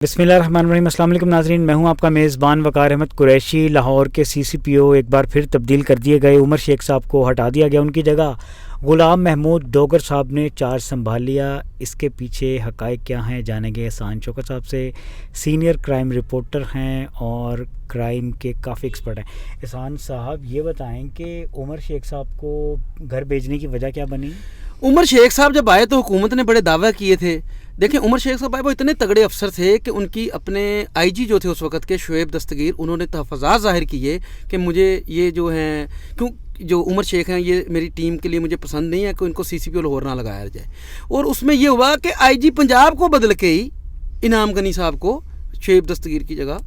बिस्मिल्लाहिर्रहमानिर्रहीम। अस्सलाम वालेकुम नाज़रीन, मैं हूं आपका मेज़बान वक़ार अहमद कुरैशी। लाहौर के CCPO एक बार फिर तब्दील कर दिए गए। उमर शेख साहब को हटा दिया गया, उनकी जगह ग़ुलाम महमूद डोगर साहब ने चार्ज संभाल लिया। इसके पीछे हक़ाइक़ क्या हैं जानेंगे एहसान चौकस साहब से। सीनियर क्राइम रिपोर्टर हैं और क्राइम के काफ़ी एक्सपर्ट हैं। एहसान साहब, ये बताएं कि उमर शेख साहब को घर भेजने की वजह क्या बनी? उमर शेख साहब जब आए तो हुकूमत ने बड़े दावा किए थे। देखें, उमर शेख साहब आए वो इतने तगड़े अफसर थे कि उनकी अपने IG जो थे उस वक्त के शुएब दस्तगीर, उन्होंने तहफ़्फ़ुज़ात ज़ाहिर किए कि मुझे ये जो हैं जो उमर शेख हैं ये मेरी टीम के लिए मुझे पसंद नहीं है कि इनको CCPO लाहौर ना लगाया जाए। और उसमें यह हुआ कि IG पंजाब को बदल के ही इनाम गनी साहब को शुएब दस्तगीर की जगह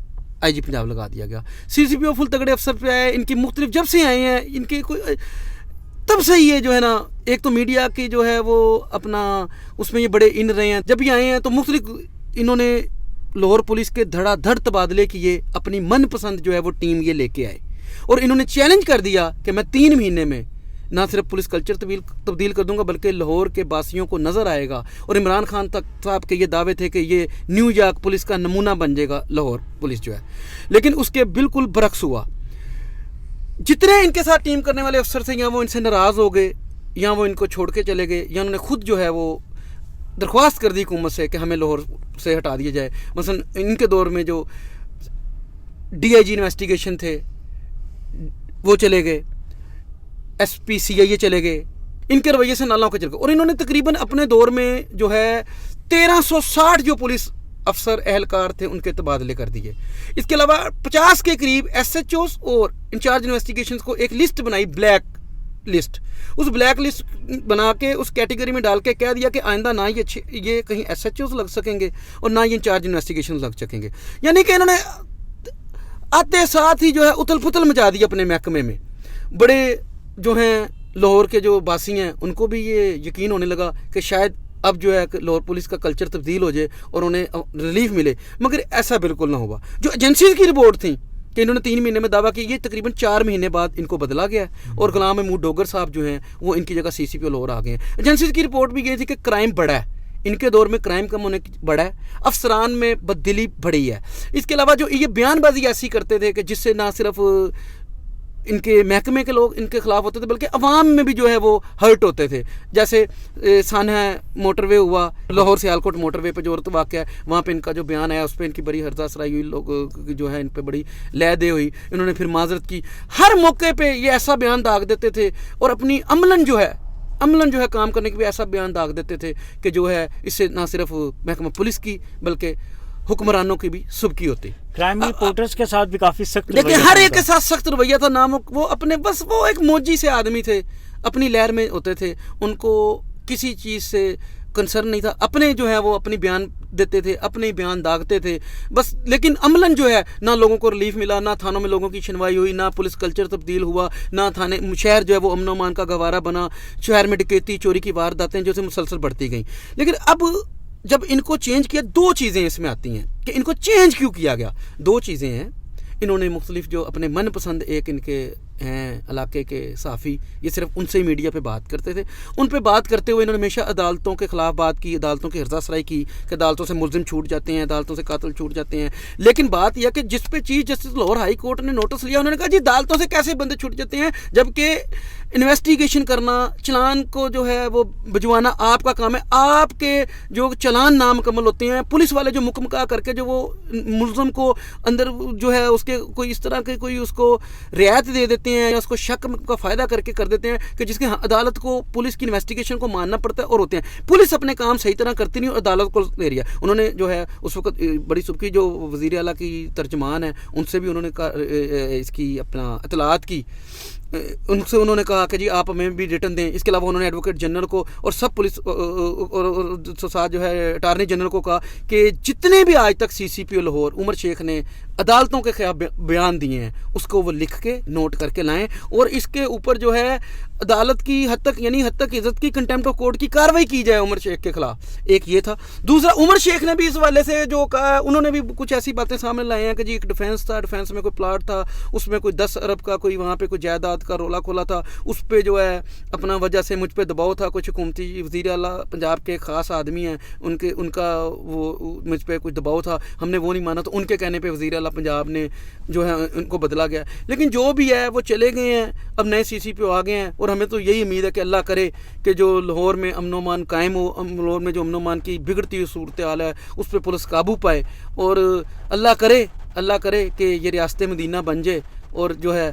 IG पंजाब लगा दिया गया। CCPO फुल तगड़े अफसर पे आए, इनकी मुख्तलिफ जब से आए हैं इनके कोई तब से ये जो है ना, एक तो मीडिया की जो है वो अपना उसमें ये बड़े इन रहे हैं। जब भी आए हैं तो मुख्तलिफ इन्होंने लाहौर पुलिस के धड़ाधड़ तबादले किए, अपनी मनपसंद जो है वो टीम ये लेके आए और इन्होंने चैलेंज कर दिया कि मैं 3 महीने में ना सिर्फ पुलिस कल्चर तब्दील कर दूंगा बल्कि लाहौर के बासियों को नज़र आएगा। और इमरान खान तक साहब के ये दावे थे कि ये न्यूयॉर्क पुलिस का नमूना बन जाएगा लाहौर पुलिस जो है, लेकिन उसके बिल्कुल बरक्स हुआ। जितने इनके साथ टीम करने वाले अफसर थे, या वो इनसे नाराज़ हो गए या वो इनको छोड़ के चले गए या उन्होंने खुद जो है वो दरख्वास्त कर दी हुकूमत से कि हमें लाहौर से हटा दिया जाए। मसलन इनके दौर में जो DIG इन्वेस्टिगेशन थे वो चले गए, SP CIA चले गए, इनके रवैये से नाला होकर चल गए। और इन्होंने तकरीबन अपने दौर में जो है 1360 जो पुलिस अफसर एहलकार थे उनके तबादले कर दिए। इसके अलावा 50 के करीब SHOs और इंचार्ज इन्वेस्टिगेशन को एक लिस्ट बनाई, ब्लैक लिस्ट। उस ब्लैक लिस्ट बना के उस कैटेगरी में डाल के कह दिया कि आइंदा ना ये कहीं SHOs लग सकेंगे और ना ये इंचार्ज इन्वेस्टिगेशन लग सकेंगे। यानी कि इन्होंने आते साथ ही जो है उथल पुथल मचा दी अपने महकमे में। बड़े जो हैं लाहौर के जो बासी हैं उनको भी ये यकीन होने लगा कि शायद अब जो है लाहौर पुलिस का कल्चर तब्दील हो जाए और उन्हें रिलीफ मिले, मगर ऐसा बिल्कुल ना हुआ। जो एजेंसीज की रिपोर्ट थी कि इन्होंने 3 महीने में दावा किया, ये तकरीबन 4 महीने बाद इनको बदला गया और ग़ुलाम महमूद डोगर साहब जो हैं वो इनकी जगह CCPO लाहौर आ गए हैं। एजेंसीज की रिपोर्ट भी ये थी कि क्राइम बढ़ा है, इनके दौर में क्राइम कम होने बढ़ा है, अफसरान में बददिली बढ़ी है। इसके अलावा जो ये बयानबाजी ऐसी करते थे कि जिससे ना सिर्फ इनके महकमे के लोग इनके खिलाफ होते थे बल्कि अवाम में भी जो है वो हर्ट होते थे। जैसे सानहा मोटरवे हुआ, लाहौर सियालकोट मोटरवे पे जो औरत वाक़या है वहाँ पे इनका जो बयान आया उस पर इनकी बड़ी हर्जासराई हुई, लोग जो है इन पे बड़ी लहदे हुई। इन्होंने फिर माजरत की। हर मौके पे ये ऐसा बयान दाग देते थे और अपनी अमलन जो है काम करने के भी ऐसा बयान दाग देते थे कि जो है इससे ना सिर्फ महकमा पुलिस की बल्कि हुक्मरानों की भी सुबकी होती। क्राइम रिपोर्टर्स के साथ भी काफ़ी सख्त, लेकिन हर एक के साथ सख्त रवैया था। नाम वो अपने बस वो एक मौजी से आदमी थे, अपनी लहर में होते थे, उनको किसी चीज़ से कंसर्न नहीं था। अपने जो है वो अपनी बयान देते थे, अपने बयान दागते थे बस। लेकिन अमलन जो है ना लोगों को रिलीफ मिला, ना थानों में लोगों की सुनवाई हुई, ना पुलिस कल्चर तब्दील हुआ, ना थाने शहर जो है वो अमन अमान का गवारा बना। शहर में डकैती चोरी की वारदातें जो से मुसलसल बढ़ती गई। लेकिन अब जब इनको चेंज किया, 2 चीज़ें इसमें आती हैं कि इनको चेंज क्यों किया गया। 2 चीज़ें हैं। इन्होंने मुख्तलिफ जो अपने मनपसंद एक इनके हैं इलाके के साफ़ी, ये सिर्फ उनसे ही मीडिया पे बात करते थे। उन पे बात करते हुए इन्होंने हमेशा अदालतों के ख़िलाफ़ बात की, अदालतों की हर्जासराई की कि अदालतों से मुलजिम छूट जाते हैं, अदालतों से कातिल छूट जाते हैं। लेकिन बात यह कि जिस पे chief justice Lahore high court ने नोटिस लिया, उन्होंने कहा जी अदालतों से कैसे बंदे छूट जाते हैं, जबकि इन्वेस्टिगेशन करना, चलान को जो है वो भिजवाना आपका काम है। आपके जो चलान नामुकम्मल होते हैं, पुलिस वाले जो मुकम्मल करके जो वो मुलज़म को अंदर जो है उसके कोई इस तरह के कोई उसको रियायत दे देते हैं या उसको शक का फ़ायदा करके कर देते हैं कि जिसके अदालत को पुलिस की इन्वेस्टिगेशन को मानना पड़ता है। और होते हैं पुलिस अपने काम सही तरह करती नहीं और अदालत को ले रही है। उन्होंने जो है उस वक्त बड़ी सुबकी जो वज़ीर आला की तर्जमान है उनसे भी उन्होंने इसकी अपना इतलात की, उनसे उन्होंने कहा कि जी आप हमें भी रिटर्न दें। इसके अलावा उन्होंने एडवोकेट जनरल को और सब पुलिस और साथ जो है अटार्नी जनरल को कहा कि जितने भी आज तक CCPO लाहौर उमर शेख ने अदालतों के खिलाफ बयान दिए हैं, उसको वो लिख के नोट करके लाएं और इसके ऊपर जो है अदालत की हद तक इज्जत की कंटेम्प्ट ऑफ कोर्ट की कार्रवाई की जाए उमर शेख के खिलाफ। एक ये था। दूसरा, उमर शेख ने भी इस वाले से जो कहा, उन्होंने भी कुछ ऐसी बातें सामने लाई हैं कि जी एक डिफेंस था, डिफेंस में कोई प्लाट था, उसमें कोई 10 अरब का कोई वहाँ पे कोई जायदाद का रोला खोला था, उस पर जो है अपना वजह से मुझ पर दबाव था, कुछ हुकूमती वज़ीर आला पंजाब के ख़ास आदमी हैं, उनका वो मुझ पर कुछ दबाव था, हमने वो नहीं माना, तो उनके कहने पर वज़ीर आला पंजाब ने जो है उनको बदला गया। लेकिन जो भी है वो चले गए हैं, अब नए CCPO आ गए हैं और हमें तो यही उम्मीद है कि अल्लाह करे कि जो लाहौर में अमन-ओ-अमान कायम हो, लाहौर में जो अमन-ओ-अमान की बिगड़ती हुई सूरत हाल है उस पर पुलिस काबू पाए और अल्लाह करे कि ये रियासत मदीना बन जाए और जो है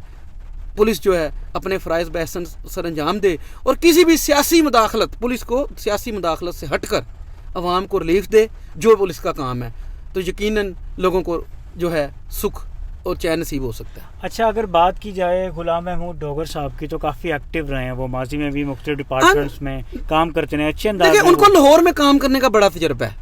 पुलिस जो है अपने फ़राइज़ बहसन सर अंजाम दे और किसी भी सियासी मुदाखलत, पुलिस को सियासी मुदाखलत से हटकर अवाम को रिलीफ दे, जो पुलिस का काम है, तो यकीनन लोगों को जो है सुख और चैन नसीब हो सकता है। अच्छा, अगर बात की जाए गुलाम महमूद डोगर साहब की, तो काफ़ी एक्टिव रहे हैं वो, माजी में भी मुख्तलिफ डिपार्टमेंट्स में काम करते हैं, अच्छे अंदाज में। उनको लाहौर में काम करने का बड़ा तजर्बा है,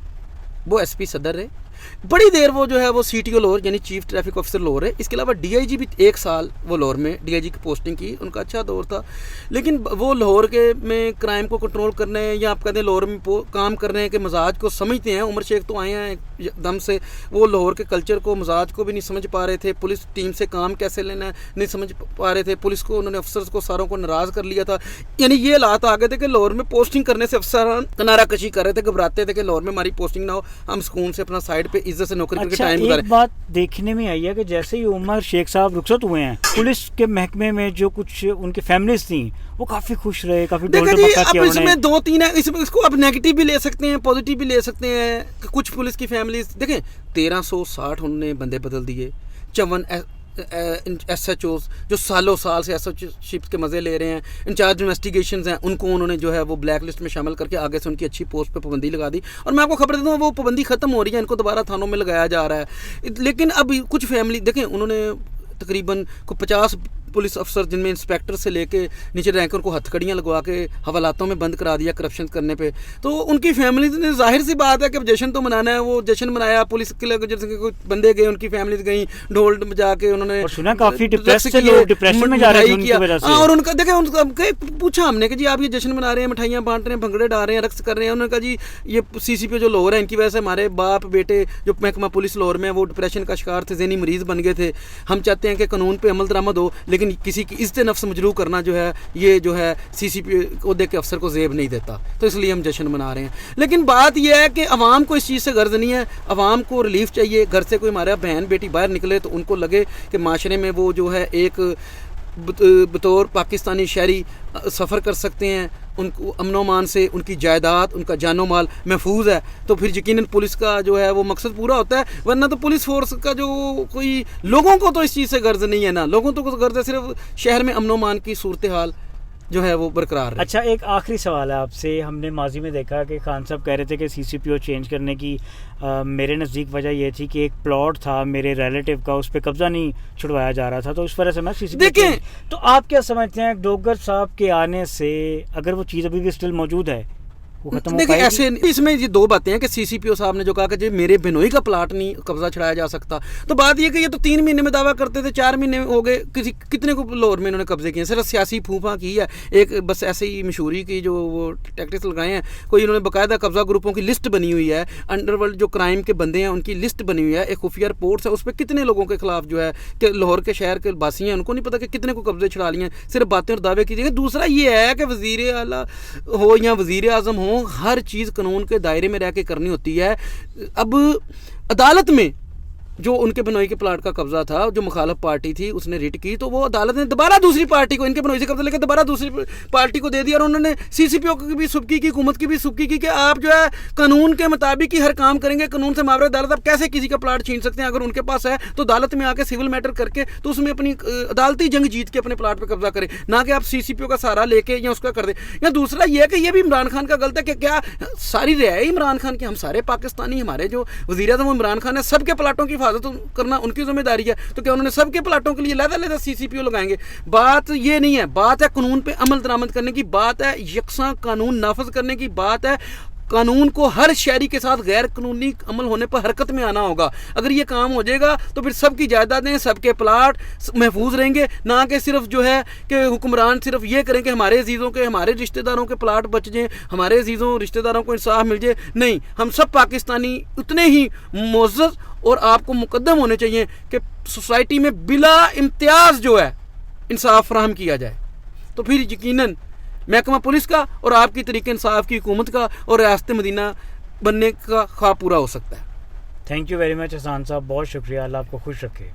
वो SP सदर रहे बड़ी देर, वो जो है वो CTO लाहौर यानी चीफ ट्रैफिक ऑफिसर लाहौर है, इसके अलावा DIG भी 1 साल वो लाहौर में DIG की पोस्टिंग की, उनका अच्छा दौर था। लेकिन वो लाहौर के में क्राइम को कंट्रोल करने या आप कहते हैं लाहौर में काम कर रहे हैं कि मजाज को समझते हैं। उमर शेख तो आए हैं दम से, वो लाहौर के कल्चर को, मजाज को भी नहीं समझ पा रहे थे, पुलिस टीम से काम कैसे लेना नहीं समझ पा रहे थे, पुलिस को उन्होंने अफसर को सारों को नाराज़ कर लिया था। यानी ये हालात आ गए थे कि लाहौर में पोस्टिंग करने से अफसर किनारा कशी कर रहे थे, घबराते थे कि लाहौर में हमारी पोस्टिंग ना हो, हम सुकून से अपना साइड पे इज्जत से नौकरी करके टाइम गुजारें। एक बात देखने में आई है कि जैसे ही उमर शेख साहब रुखसत हुए हैं, पुलिस के महकमे में जो कुछ उनकी फैमिलीज थी वो काफ़ी खुश रहे, काफ़ी देखिए जी, अब इसमें 2-3 है, इसको अब नेगेटिव भी ले सकते हैं, पॉजिटिव भी ले सकते हैं। कुछ पुलिस की फैमिलीज देखें, 1360 उन्होंने बंदे बदल दिए, 54 SHOs जो सालों साल से SHOशिप के मज़े ले रहे हैं, इंचार्ज इन्वेस्टिगेशन हैं, उनको उन्होंने जो है वो ब्लैक लिस्ट में शामिल करके आगे से उनकी अच्छी पोस्ट पे पाबंदी लगा दी। और मैं आपको खबर देता हूँ, वो पाबंदी ख़त्म हो रही है, इनको दोबारा थानों में लगाया जा रहा है। लेकिन अब कुछ फैमिली देखें, उन्होंने तकरीबन को 50 पुलिस अफसर, जिनमें इंस्पेक्टर से लेके नीचे रैंकर को हथकड़ियाँ लगवा के हवालातों में बंद करा दिया करप्शन करने पे, तो उनकी फैमिली ने, जाहिर सी बात है कि जश्न तो मनाना है, वो जश्न मनाया। पुलिस के लिए जैसे कुछ बंदे गए, उनकी फैमिली गई, ढोल बजा के उन्होंने सुना काफी डिप्रेशन में जा रहे थे उनकी वजह से। और उनका देखे, उनका पूछा हमने कि जी आप ये जश्न मना रहे हैं, मिठाइयाँ बांट रहे हैं, भंगड़े डाल रहे हैं, रक्स कर रहे हैं। उन्होंने कहा जी ये CCPO जो लाहौर है, इनकी वजह से हमारे बाप बेटे जो महकमा पुलिस लाहौर में वो डिप्रेशन का शिकार थे, ज़हनी मरीज बन गए थे। हम चाहते हैं कि कानून पे अमल दरामद हो, लेकिन किसी की इज्जत नफ्स मजरू करना जो है, ये जो है CCPO ओहदे के अफसर को ज़ेब नहीं देता, तो इसलिए हम जश्न मना रहे हैं। लेकिन बात यह है कि अवाम को इस चीज़ से गर्ज नहीं है, अवाम को रिलीफ चाहिए। घर से कोई हमारा बहन बेटी बाहर निकले तो उनको लगे कि माशरे में वो जो है एक बतौर पाकिस्तानी शहरी सफ़र कर सकते हैं, उनको अमन-ओ-अमान से उनकी जायदाद, उनका जानो माल महफूज है, तो फिर यकीनन पुलिस का जो है वो मकसद पूरा होता है। वरना तो पुलिस फोर्स का जो कोई, लोगों को तो इस चीज़ से गर्ज नहीं है ना, लोगों तो गर्ज है सिर्फ शहर में अमन-ओ-अमान की सूरत हाल जो है वो बरकरार है। अच्छा, एक आखिरी सवाल है आपसे। हमने माजी में देखा कि खान साहब कह रहे थे कि CCPO चेंज करने की मेरे नज़दीक वजह ये थी कि एक प्लॉट था मेरे रिलेटिव का, उस पर कब्ज़ा नहीं छुड़वाया जा रहा था, तो उस वजह से मैं CCPO देखें, तो आप क्या समझते हैं डोगर साहब के आने से अगर वो चीज़ अभी भी स्टिल मौजूद है, देखिए ऐसे इसमें ये 2 बातें हैं कि CCPO साहब ने जो कहा कि जी मेरे बिनोई का प्लाट नहीं कब्जा छुड़ाया जा सकता, तो बात ये कि ये तो 3 महीने में दावा करते थे, 4 महीने हो गए, कितने को लाहौर में इन्होंने कब्जे किए, सिर्फ सियासी फूफा की है, एक बस ऐसे ही मशहूरी की जो वो टैक्टिक्स लगाए हैं। कोई इन्होंने बाकायदा कब्जा ग्रुपों की लिस्ट बनी हुई है, अंडरवर्ल्ड जो क्राइम के बंदे हैं उनकी लिस्ट बनी हुई है, एक खुफिया रिपोर्ट्स है, उस पर कितने लोगों के खिलाफ जो है कि लाहौर के शहर के बासी हैं, उनको नहीं पता कि कितने को कब्जे छुड़ा लिए, सिर्फ बातें और दावे कीजिएगा। दूसरा ये है कि वज़ीर आला हो या वज़ीर आज़म हो, हर चीज़ कानून के दायरे में रह के करनी होती है। अब अदालत में जो उनके बनोई के प्लाट का कब्जा था, जो मुखालिफ पार्टी थी उसने रिट की, तो वो अदालत ने दोबारा दूसरी पार्टी को, इनके बनोई से कब्जा लेकर दोबारा दूसरी पार्टी को दे दिया, और उन्होंने CCPO की भी सुबकी की, हुकूमत की भी सुबकी की कि आप जो है कानून के मुताबिक ही हर काम करेंगे, कानून से मावरे अदालत आप कैसे किसी का प्लाट छीन सकते हैं। अगर उनके पास है तो अदालत में आके सिविल मैटर करके तो उसमें अपनी अदालती जंग जीत के अपने प्लाट पर कब्जा करें, ना कि आप CCPO का सहारा लेके या उसका कर दें। या दूसरा ये है कि ये भी इमरान खान का गलत है कि क्या सारी रियायत इमरान खान की, हम सारे पाकिस्तानी, हमारे जो वज़ीर आज़म इमरान खान है, सबके प्लाटों की हिफाजत करना उनकी जिम्मेदारी है, तो क्या उन्होंने सबके प्लाटों के लिए लहदा CCPO लगाएंगे? बात ये नहीं है, बात है कानून पे अमल दरामद करने की, बात है यकसा कानून नाफज करने की, बात है कानून को हर शहरी के साथ गैर कानूनी अमल होने पर हरकत में आना होगा। अगर ये काम हो जाएगा तो फिर सबकी जायदादें, सबके प्लाट महफूज रहेंगे, ना कि सिर्फ जो है कि हुक्मरान सिर्फ ये करें कि हमारे अजीज़ों के, हमारे रिश्तेदारों के प्लाट बच जाएँ, हमारे अजीज़ों रिश्तेदारों को इंसाफ मिल जाए। नहीं, हम सब पाकिस्तानी उतने ही मुअज़्ज़ज़ और आपको मुकद्दम होने चाहिए कि सोसाइटी में बिला इम्तियाज़ जो है इंसाफ फराहम किया जाए। तो फिर यकीनन महकमा पुलिस का और आपकी तरीके इंसाफ की हुकूमत का और रियासत मदीना बनने का ख्वाब पूरा हो सकता है। Thank you very much Hasan साहब, बहुत शुक्रिया, अल्लाह आपको खुश रखे।